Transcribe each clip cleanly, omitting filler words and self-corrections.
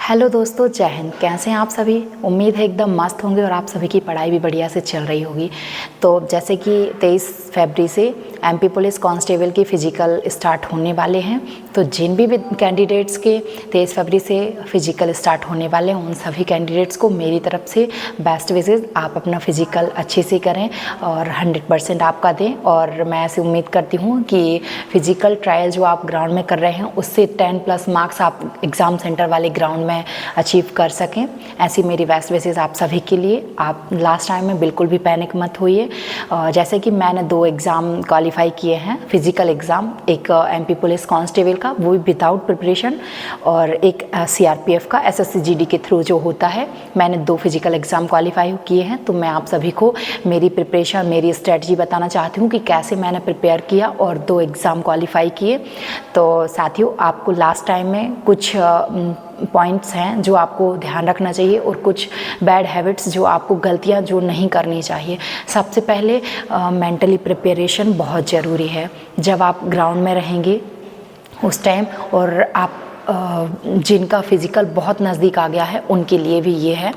Hello दोस्तों, जय हिंद। कैसे हैं आप सभी? उम्मीद है एकदम मस्त होंगे और आप सभी की पढ़ाई भी बढ़िया से चल रही होगी। तो जैसे कि 23 फरवरी से एमपी पुलिस कांस्टेबल की फ़िज़िकल स्टार्ट होने वाले हैं, तो जिन भी कैंडिडेट्स के 23 फरवरी से फ़िज़िकल स्टार्ट होने वाले हैं उन सभी कैंडिडेट्स को मेरी तरफ से बेस्ट विशेज़। आप अपना फ़िज़िकल अच्छे से करें और 100% आपका दें। और मैं ऐसी उम्मीद करती हूँ कि फ़िज़िकल ट्रायल जो आप ग्राउंड में कर रहे हैं उससे 10+ मार्क्स आप एग्ज़ाम सेंटर वाले ग्राउंड में अचीव कर सकें। ऐसी मेरी बेस्ट विशेज़ आप सभी के लिए। आप लास्ट टाइम में बिल्कुल भी पैनिक मत होइए। जैसे कि मैंने 2 एग्ज़ाम क्वालिफाई किए हैं, फिज़िकल एग्ज़ाम, एक एमपी पुलिस कांस्टेबल का, वो भी विदाउट प्रिपरेशन, और एक सीआरपीएफ का एसएससी-जीडी के थ्रू जो होता है। मैंने 2 फिज़िकल एग्ज़ाम क्वालिफाई किए हैं। तो मैं आप सभी को मेरी प्रिपरेशन, मेरी स्ट्रेटजी बताना चाहती हूँ कि कैसे मैंने प्रिपेयर किया और 2 एग्ज़ाम क्वालिफाई किए। तो साथियों, आपको लास्ट टाइम में कुछ पॉइंट्स हैं जो आपको ध्यान रखना चाहिए और कुछ बैड हैबिट्स जो आपको, गलतियां जो नहीं करनी चाहिए। सबसे पहले मेंटली प्रिपरेशन बहुत ज़रूरी है। जब आप ग्राउंड में रहेंगे उस टाइम, और आप जिनका फ़िज़िकल बहुत नज़दीक आ गया है उनके लिए भी ये है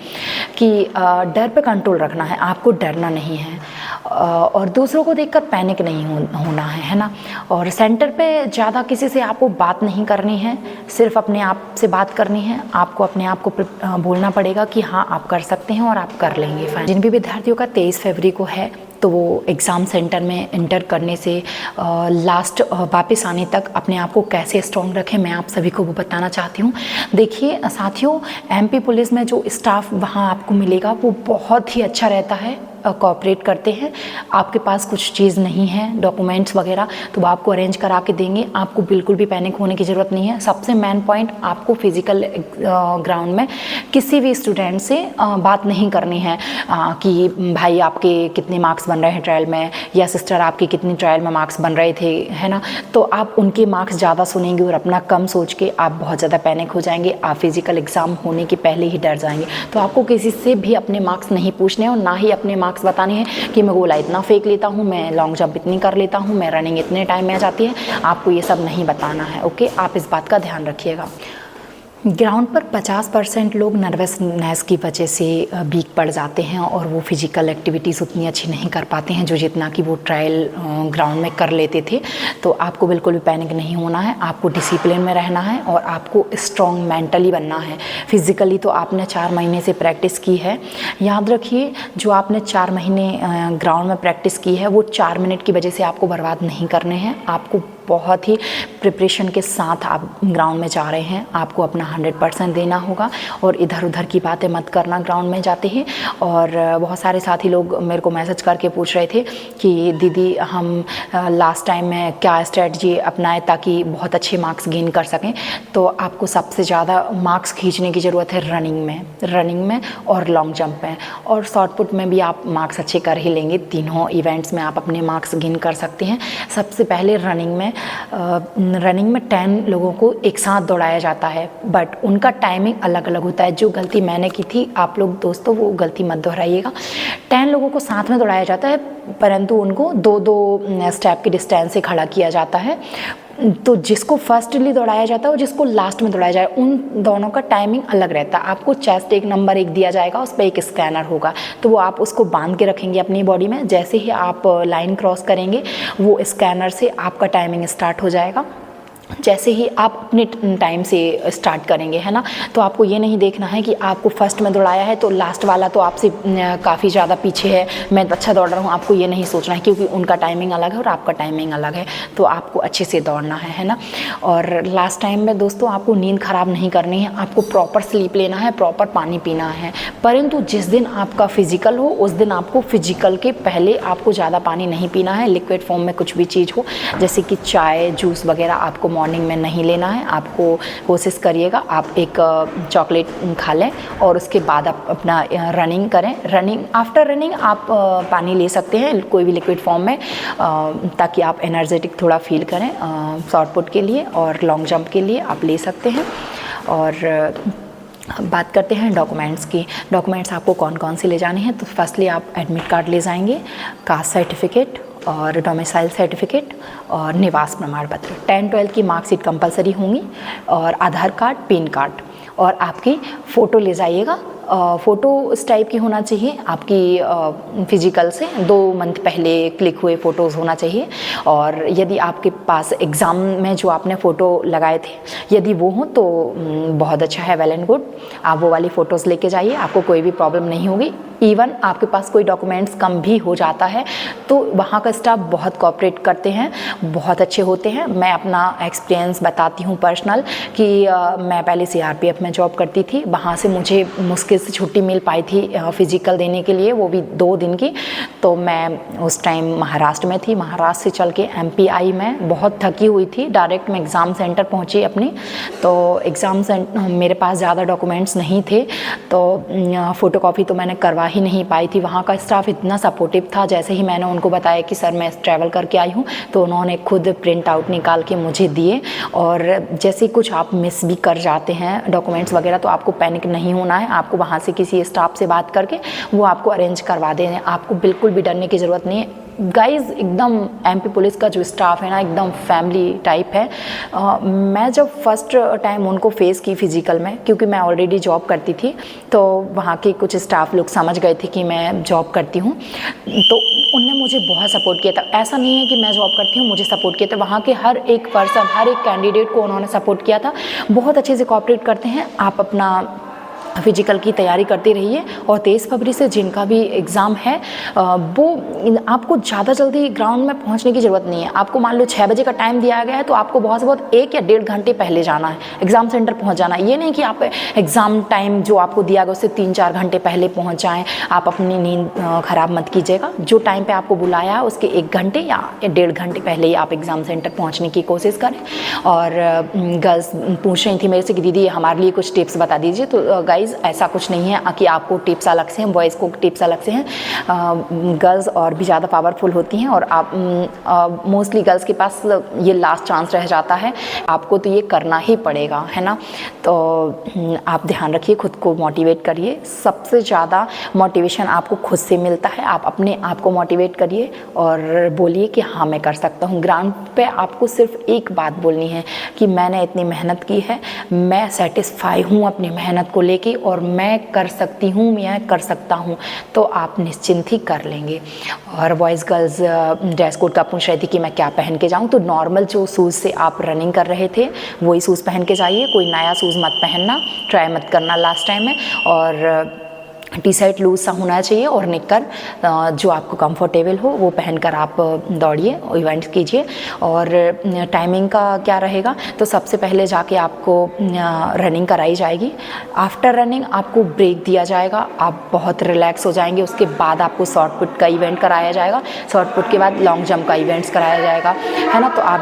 कि डर पे कंट्रोल रखना है। आपको डरना नहीं है और दूसरों को देखकर पैनिक नहीं होना है ना। और सेंटर पे ज़्यादा किसी से आपको बात नहीं करनी है, सिर्फ अपने आप से बात करनी है। आपको अपने आप को बोलना पड़ेगा कि हाँ, आप कर सकते हैं और आप कर लेंगे। जिन भी विद्यार्थियों का 23 फरवरी को है, तो वो एग्ज़ाम सेंटर में इंटर करने से लास्ट वापस आने तक अपने आप को कैसे स्ट्रॉन्ग रखें, मैं आप सभी को वो बताना चाहती हूँ। देखिए साथियों, एमपी पुलिस में जो स्टाफ वहाँ आपको मिलेगा वो बहुत ही अच्छा रहता है, कोऑपरेट करते हैं। आपके पास कुछ चीज़ नहीं है, डॉक्यूमेंट्स वगैरह, तो वो आपको अरेंज करा के देंगे। आपको बिल्कुल भी पैनिक होने की ज़रूरत नहीं है। सबसे मेन पॉइंट, आपको फिज़िकल ग्राउंड में किसी भी स्टूडेंट से बात नहीं करनी है कि भाई आपके कितने मार्क्स बन रहे हैं ट्रायल में, या सिस्टर आपके कितनी ट्रायल में मार्क्स बन रहे थे, है ना। तो आप उनके मार्क्स ज़्यादा सुनेंगे और अपना कम सोच के आप बहुत ज़्यादा पैनिक हो जाएंगे। आप फिज़िकल एग्ज़ाम होने के पहले ही डर जाएंगे। तो आपको किसी से भी अपने मार्क्स नहीं पूछने और ना ही अपने मार्क्स बताने हैं कि मैं गोला इतना फेंक लेता हूँ, मैं लॉन्ग जंप इतनी कर लेता हूँ, मैं रनिंग इतने टाइम में आ जाती है। आपको ये सब नहीं बताना है, ओके। आप इस बात का ध्यान रखिएगा। ग्राउंड पर 50% लोग नर्वसनेस की वजह से वीक पड़ जाते हैं और वो फिज़िकल एक्टिविटीज़ उतनी अच्छी नहीं कर पाते हैं जो जितना कि वो ट्रायल ग्राउंड में कर लेते थे। तो आपको बिल्कुल भी पैनिक नहीं होना है। आपको डिसिप्लिन में रहना है और आपको स्ट्रॉन्ग मेंटली बनना है। फिज़िकली तो आपने 4 महीने से प्रैक्टिस की है। याद रखिए, जो आपने 4 महीने ग्राउंड में प्रैक्टिस की है वो 4 मिनट की वजह से आपको बर्बाद नहीं करने हैं। आपको बहुत ही प्रिपरेशन के साथ आप ग्राउंड में जा रहे हैं। आपको अपना 100% देना होगा और इधर उधर की बातें मत करना ग्राउंड में जाते ही। और बहुत सारे साथी लोग मेरे को मैसेज करके पूछ रहे थे कि दीदी, हम लास्ट टाइम में क्या स्ट्रेटजी अपनाएं ताकि बहुत अच्छे मार्क्स गेन कर सकें। तो आपको सबसे ज़्यादा मार्क्स खींचने की ज़रूरत है रनिंग में और लॉन्ग जंप में, और शॉर्ट पुट में भी आप मार्क्स अच्छे कर ही लेंगे। तीनों इवेंट्स में आप अपने मार्क्स गेन कर सकते हैं। सबसे पहले रनिंग में 10 लोगों को एक साथ दौड़ाया जाता है, बट उनका टाइमिंग अलग अलग होता है। जो गलती मैंने की थी, आप लोग दोस्तों वो गलती मत दोहराइएगा। 10 लोगों को साथ में दौड़ाया जाता है, परंतु उनको 2-2 स्टेप की डिस्टेंस से खड़ा किया जाता है। तो जिसको फर्स्टली दौड़ाया जाता है और जिसको लास्ट में दौड़ाया जाए, उन दोनों का टाइमिंग अलग रहता है। आपको चेस्ट एक नंबर 1 दिया जाएगा, उस पर एक स्कैनर होगा, तो वो आप उसको बांध के रखेंगे अपनी बॉडी में। जैसे ही आप लाइन क्रॉस करेंगे, वो स्कैनर से आपका टाइमिंग स्टार्ट हो जाएगा। जैसे ही आप अपने टाइम से स्टार्ट करेंगे, है ना। तो आपको ये नहीं देखना है कि आपको फर्स्ट में दौड़ाया है तो लास्ट वाला तो आपसे काफ़ी ज़्यादा पीछे है, मैं अच्छा दौड़ रहा हूँ। आपको ये नहीं सोचना है, क्योंकि उनका टाइमिंग अलग है और आपका टाइमिंग अलग है। तो आपको अच्छे से दौड़ना है ना। और लास्ट टाइम में दोस्तों, आपको नींद ख़राब नहीं करनी है। आपको प्रॉपर स्लीप लेना है, प्रॉपर पानी पीना है। परंतु जिस दिन आपका फिज़िकल हो उस दिन आपको फिज़िकल के पहले आपको ज़्यादा पानी नहीं पीना है। लिक्विड फॉर्म में कुछ भी चीज़ हो, जैसे कि चाय, जूस वगैरह आपको मॉर्निंग में नहीं लेना है। आपको कोशिश करिएगा आप एक चॉकलेट खा लें और उसके बाद आप अपना रनिंग करें। आफ्टर रनिंग आप पानी ले सकते हैं, कोई भी लिक्विड फॉर्म में, ताकि आप एनर्जेटिक थोड़ा फील करें। शॉर्ट पुट के लिए और लॉन्ग जंप के लिए आप ले सकते हैं। और बात करते हैं डॉक्यूमेंट्स की। डॉक्यूमेंट्स आपको कौन कौन से ले जाने हैं। तो फर्स्टली आप एडमिट कार्ड ले जाएंगे, कास्ट सर्टिफिकेट और डोमिसाइल सर्टिफिकेट और निवास प्रमाण पत्र। 10-12 की मार्कशीट कंपलसरी होंगी, और आधार कार्ड, पैन कार्ड और आपकी फ़ोटो ले जाइएगा। फ़ोटो इस टाइप की होना चाहिए, आपकी फ़िज़िकल से 2 मंथ पहले क्लिक हुए फ़ोटोज़ होना चाहिए। और यदि आपके पास एग्ज़ाम में जो आपने फ़ोटो लगाए थे यदि वो हों तो बहुत अच्छा है, वेल एंड गुड। आप वो वाली फ़ोटोज़ लेके जाइए, आपको कोई भी प्रॉब्लम नहीं होगी। इवन आपके पास कोई डॉक्यूमेंट्स कम भी हो जाता है तो वहाँ का स्टाफ बहुत कोऑपरेट करते हैं, बहुत अच्छे होते हैं। मैं अपना एक्सपीरियंस बताती हूँ पर्सनल कि मैं पहले CRPF में जॉब करती थी, वहाँ से मुझे मुश्किल से छुट्टी मिल पाई थी फ़िज़िकल देने के लिए, वो भी 2 दिन की। तो मैं उस टाइम महाराष्ट्र में थी, महाराष्ट्र से चल के MP आई। मैं बहुत थकी हुई थी, डायरेक्ट मैं एग्ज़ाम सेंटर पहुँची अपनी। तो एग्ज़ाम सेंटर मेरे पास ज़्यादा डॉक्यूमेंट्स नहीं थे तो फ़ोटोकॉपी तो मैंने करवा ही नहीं पाई थी। वहाँ का स्टाफ इतना सपोर्टिव था, जैसे ही मैंने उनको बताया कि सर मैं ट्रैवल करके आई हूँ तो उन्होंने खुद प्रिंट आउट निकाल के मुझे दिए। और जैसे कुछ आप मिस भी कर जाते हैं डॉक्यूमेंट्स वगैरह तो आपको पैनिक नहीं होना है, आपको वहाँ से किसी स्टाफ से बात करके वो आपको अरेंज करवा दें, आपको बिल्कुल भी डरने की ज़रूरत नहीं है। गाइज़ एकदम MP पुलिस का जो स्टाफ है ना एकदम फैमिली टाइप है। मैं जब फर्स्ट टाइम उनको फेस की फ़िज़िकल में, क्योंकि मैं ऑलरेडी जॉब करती थी तो वहाँ के कुछ स्टाफ लोग समझ गए थे कि मैं जॉब करती हूँ तो उनने मुझे बहुत सपोर्ट किया था। ऐसा नहीं है कि मैं जॉब करती हूँ मुझे सपोर्ट किया था, वहाँ के हर एक पर्सन, हर एक कैंडिडेट को उन्होंने सपोर्ट किया था। बहुत अच्छे से कोऑपरेट करते हैं। आप अपना फ़िज़िकल की तैयारी करते रहिए और 23 फरवरी से जिनका भी एग्ज़ाम है वो आपको ज़्यादा जल्दी ग्राउंड में पहुंचने की ज़रूरत नहीं है। आपको मान लो 6 बजे का टाइम दिया गया है तो आपको बहुत से बहुत 1 या 1.5 घंटे पहले जाना है, एग्ज़ाम सेंटर पहुंच जाना है। ये नहीं कि आप एग्ज़ाम टाइम जो आपको दिया गया उससे 3-4 घंटे पहले पहुंच जाएँ। आप अपनी नींद ख़राब मत कीजिएगा। जो टाइम पर आपको बुलाया है उसके 1 घंटे या 1.5 घंटे पहले ही आप एग्ज़ाम सेंटर पहुँचने की कोशिश करें। और गर्ल्स पूछ रही थी मेरे से कि दीदी हमारे लिए कुछ टिप्स बता दीजिए। तो गाइज़ ऐसा कुछ नहीं है कि आपको टिप्स अलग से हैं, बॉयज़ को टिप्स अलग से हैं। गर्ल्स और भी ज़्यादा पावरफुल होती हैं और आप मोस्टली गर्ल्स के पास ये लास्ट चांस रह जाता है, आपको तो ये करना ही पड़ेगा, है ना। तो आप ध्यान रखिए, खुद को मोटिवेट करिए। सबसे ज़्यादा मोटिवेशन आपको खुद से मिलता है। आप अपने आप को मोटिवेट करिए और बोलिए कि हाँ मैं कर सकता हूँ। ग्राउंड पे आपको सिर्फ एक बात बोलनी है कि मैंने इतनी मेहनत की है, मैं सेटिस्फाई हूँ अपनी मेहनत को लेके और मैं कर सकती हूँ, मैं कर सकता हूँ, तो आप निश्चिंत ही कर लेंगे। और बॉयज़ गर्ल्स ड्रेस कोड का पूछ रही थी कि मैं क्या पहन के जाऊँ, तो नॉर्मल जो शूज़ से आप रनिंग कर रहे थे वही शूज़ पहन के जाइए। कोई नया शूज़ मत पहनना, ट्राई मत करना लास्ट टाइम में। और टी-शर्ट लूज सा होना चाहिए और निक्कर जो आपको कंफर्टेबल हो वो पहनकर आप दौड़िए, इवेंट्स कीजिए। और टाइमिंग का क्या रहेगा, तो सबसे पहले जाके आपको रनिंग कराई जाएगी। आफ्टर रनिंग आपको ब्रेक दिया जाएगा, आप बहुत रिलैक्स हो जाएंगे। उसके बाद आपको शॉर्ट पुट का इवेंट कराया जाएगा, शॉर्ट पुट के बाद लॉन्ग जंप का इवेंट्स कराया जाएगा, है ना। तो आप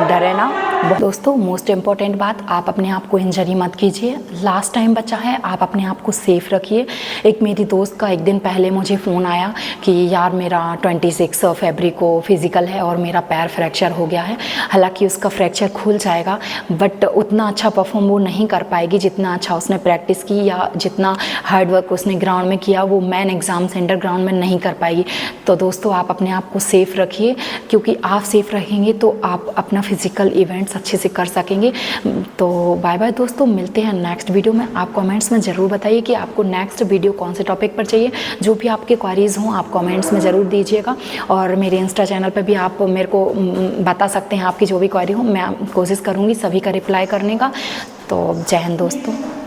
डरे ना। दोस्तों मोस्ट इम्पॉर्टेंट बात, आप अपने आप को इंजरी मत कीजिए। लास्ट टाइम बचा है, आप अपने आप को सेफ रखिए। एक मेरी दोस्त का एक दिन पहले मुझे फ़ोन आया कि यार मेरा 26 फरवरी को फिज़िकल है और मेरा पैर फ्रैक्चर हो गया है। हालांकि उसका फ्रैक्चर खुल जाएगा बट उतना अच्छा परफॉर्म वो नहीं कर पाएगी जितना अच्छा उसने प्रैक्टिस की या जितना हार्ड वर्क उसने ग्राउंड में किया वो मैन एग्ज़ाम सेंटर ग्राउंड में नहीं कर पाएगी। तो दोस्तों आप अपने आप को सेफ़ रखिए, क्योंकि आप सेफ़ रहेंगे तो आप अपना फिज़िकल इवेंट्स अच्छे से कर सकेंगे। तो बाय बाय दोस्तों, मिलते हैं नेक्स्ट वीडियो में। आप कमेंट्स में ज़रूर बताइए कि आपको नेक्स्ट वीडियो कौन से टॉपिक पर चाहिए। जो भी आपके क्वारीज़ हों आप कमेंट्स में ज़रूर दीजिएगा। और मेरे इंस्टा चैनल पर भी आप मेरे को बता सकते हैं आपकी जो भी क्वारी हो, मैं कोशिश करूँगी सभी का रिप्लाई करने का। तो जय हिंद दोस्तों।